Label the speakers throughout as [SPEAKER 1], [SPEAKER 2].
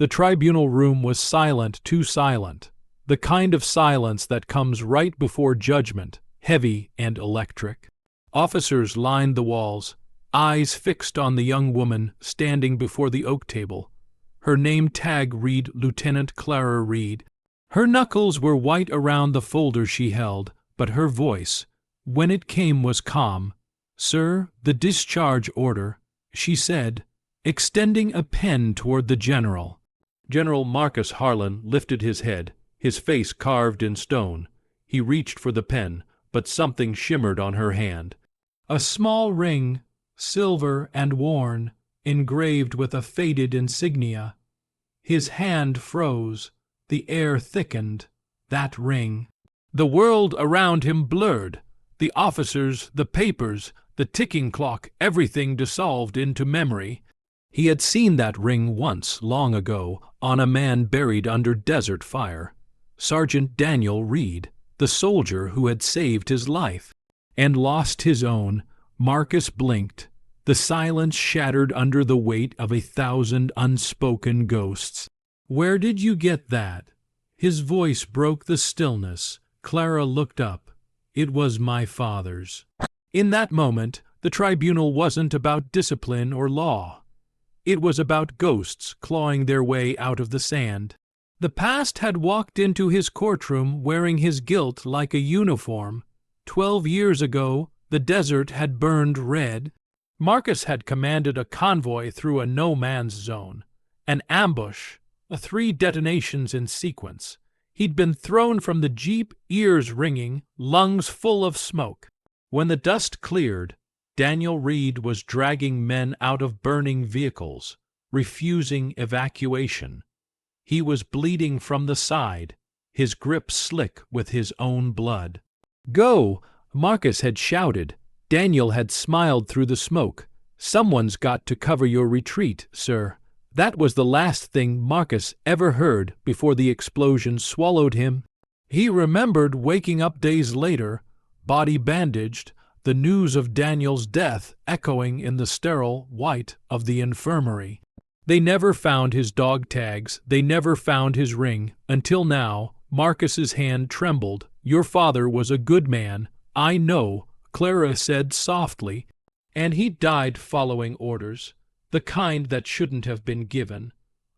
[SPEAKER 1] The tribunal room was silent, too silent, the kind of silence that comes right before judgment, heavy and electric. Officers lined the walls, eyes fixed on the young woman standing before the oak table. Her name tag read Lieutenant Clara Reed. Her knuckles were white around the folder she held, but her voice, when it came, was calm. "Sir, the discharge order," she said, extending a pen toward the general. General Marcus Harlan lifted his head, his face carved in stone. He reached for the pen, but something shimmered on her hand. A small ring, silver and worn, engraved with a faded insignia. His hand froze. The air thickened. That ring. The world around him blurred. The officers, the papers, the ticking clock, everything dissolved into memory. He had seen that ring once, long ago, on a man buried under desert fire. Sergeant Daniel Reed, the soldier who had saved his life. And lost his own. Marcus blinked. The silence shattered under the weight of 1,000 unspoken ghosts. "Where did you get that?" His voice broke the stillness. Clara looked up. "It was my father's." In that moment, the tribunal wasn't about discipline or law. It was about ghosts clawing their way out of the sand. The past had walked into his courtroom wearing his guilt like a uniform. 12 years ago, the desert had burned red. Marcus had commanded a convoy through a no-man's zone, an ambush, 3 detonations in sequence. He'd been thrown from the jeep, ears ringing, lungs full of smoke. When the dust cleared, Daniel Reed was dragging men out of burning vehicles, refusing evacuation. He was bleeding from the side, his grip slick with his own blood. "Go!" Marcus had shouted. Daniel had smiled through the smoke. "Someone's got to cover your retreat, sir." That was the last thing Marcus ever heard before the explosion swallowed him. He remembered waking up days later, body bandaged, the news of Daniel's death echoing in the sterile white of the infirmary. They never found his dog tags, they never found his ring, until now. Marcus's hand trembled. "Your father was a good man, I know," Clara said softly, "and he died following orders, the kind that shouldn't have been given."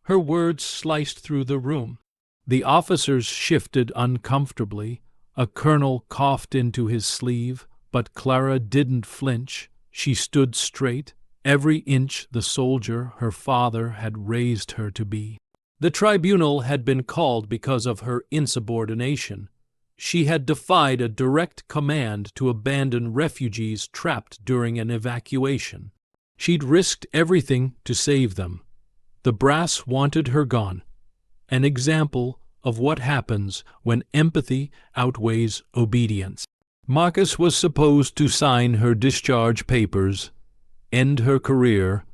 [SPEAKER 1] Her words sliced through the room. The officers shifted uncomfortably. A colonel coughed into his sleeve, but Clara didn't flinch. She stood straight, every inch the soldier her father had raised her to be. The tribunal had been called because of her insubordination. She had defied a direct command to abandon refugees trapped during an evacuation. She'd risked everything to save them. The brass wanted her gone. An example of what happens when empathy outweighs obedience. Marcus was supposed to sign her discharge papers, end her career,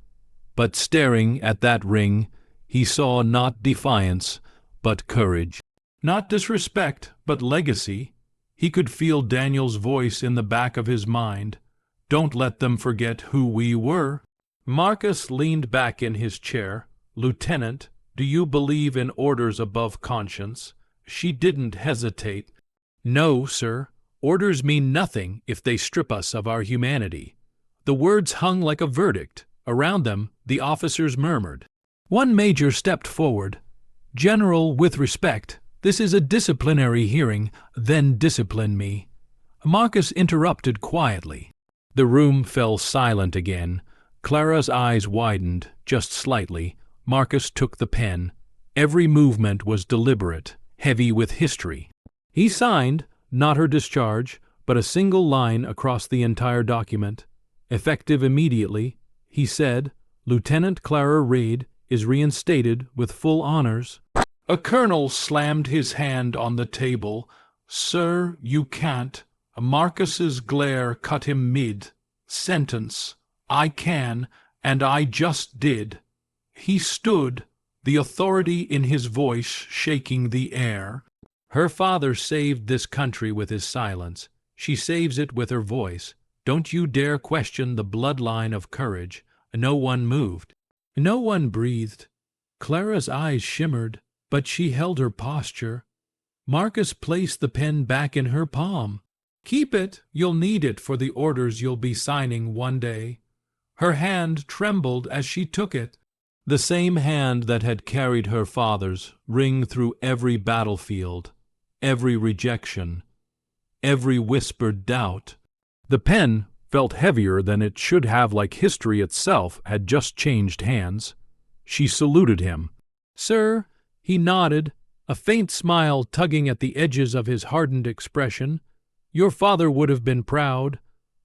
[SPEAKER 1] but staring at that ring, he saw not defiance, but courage. Not disrespect, but legacy. He could feel Daniel's voice in the back of his mind. "Don't let them forget who we were." Marcus leaned back in his chair. "Lieutenant, do you believe in orders above conscience?" She didn't hesitate. "No, sir. Orders mean nothing if they strip us of our humanity." The words hung like a verdict. Around them, the officers murmured. One major stepped forward. "General, with respect, this is a disciplinary hearing, then discipline me." Marcus interrupted quietly. The room fell silent again. Clara's eyes widened, just slightly. Marcus took the pen. Every movement was deliberate, heavy with history. He signed, not her discharge, but a single line across the entire document. Effective immediately, he said, "Lieutenant Clara Reed is reinstated with full honors." A colonel slammed his hand on the table. "Sir, you can't." Marcus's glare cut him mid. "Sentence. I can, and I just did." He stood, the authority in his voice shaking the air. Her father saved this country with his silence. She saves it with her voice. Don't you dare question the bloodline of courage. No one moved. No one breathed. Clara's eyes shimmered, but she held her posture. Marcus placed the pen back in her palm. "Keep it, you'll need it for the orders you'll be signing one day." Her hand trembled as she took it. The same hand that had carried her father's ring through every battlefield, every rejection, every whispered doubt. The pen felt heavier than it should have, like history itself had just changed hands. She saluted him. "Sir," he nodded, a faint smile tugging at the edges of his hardened expression. "Your father would have been proud."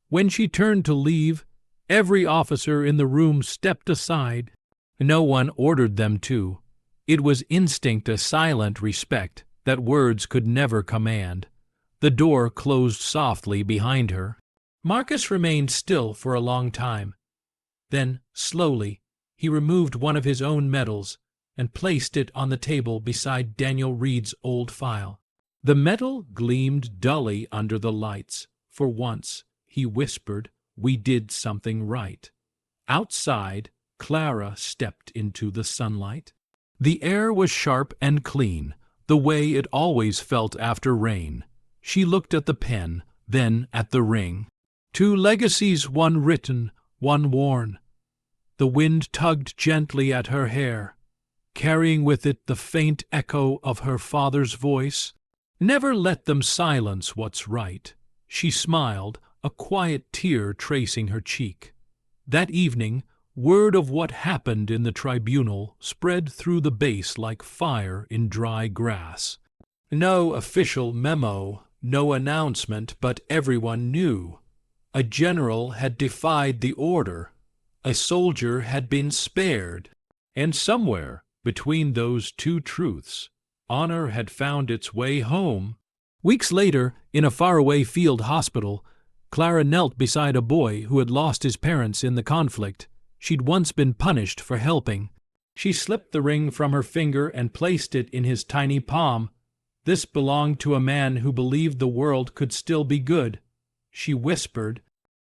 [SPEAKER 1] When she turned to leave, every officer in the room stepped aside. No one ordered them to. It was instinct, a silent respect that words could never command. The door closed softly behind her. Marcus remained still for a long time. Then, slowly, he removed one of his own medals and placed it on the table beside Daniel Reed's old file. The medal gleamed dully under the lights. For once, he whispered, "We did something right." Outside, Clara stepped into the sunlight. The air was sharp and clean, the way it always felt after rain. She looked at the pen, then at the ring. Two legacies, one written, one worn. The wind tugged gently at her hair, carrying with it the faint echo of her father's voice. "Never let them silence what's right." She smiled, a quiet tear tracing her cheek. That evening, word of what happened in the tribunal spread through the base like fire in dry grass. No official memo, no announcement, but everyone knew. A general had defied the order. A soldier had been spared. And somewhere between those two truths, honor had found its way home. Weeks later, in a faraway field hospital, Clara knelt beside a boy who had lost his parents in the conflict. She'd once been punished for helping. She slipped the ring from her finger and placed it in his tiny palm. This belonged to a man who believed the world could still be good. She whispered,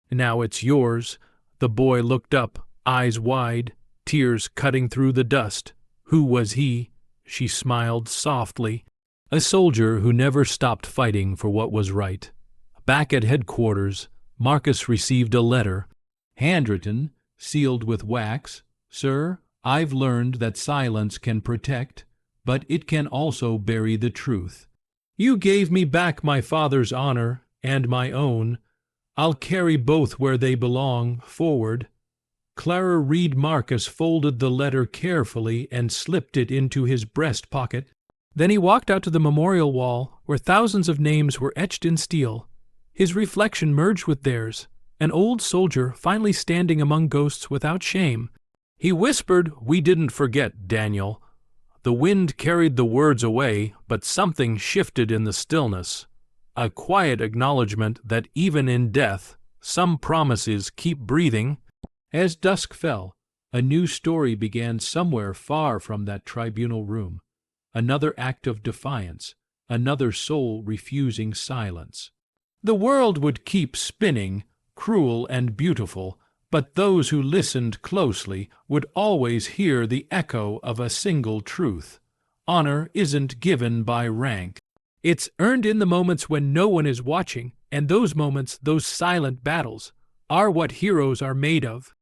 [SPEAKER 1] "Now it's yours." The boy looked up, eyes wide, tears cutting through the dust. Who was he? She smiled softly. A soldier who never stopped fighting for what was right. Back at headquarters, Marcus received a letter, handwritten, sealed with wax. "Sir, I've learned that silence can protect, but it can also bury the truth. You gave me back my father's honor and my own. I'll carry both where they belong, forward." Clara Reed Marcus folded the letter carefully and slipped it into his breast pocket. Then he walked out to the memorial wall, where thousands of names were etched in steel. His reflection merged with theirs, an old soldier finally standing among ghosts without shame. He whispered, "We didn't forget, Daniel." The wind carried the words away, but something shifted in the stillness. A quiet acknowledgement that even in death, some promises keep breathing. As dusk fell, a new story began somewhere far from that tribunal room. Another act of defiance, another soul refusing silence. The world would keep spinning, cruel and beautiful, but those who listened closely would always hear the echo of a single truth. Honor isn't given by rank. It's earned in the moments when no one is watching, and those moments, those silent battles, are what heroes are made of.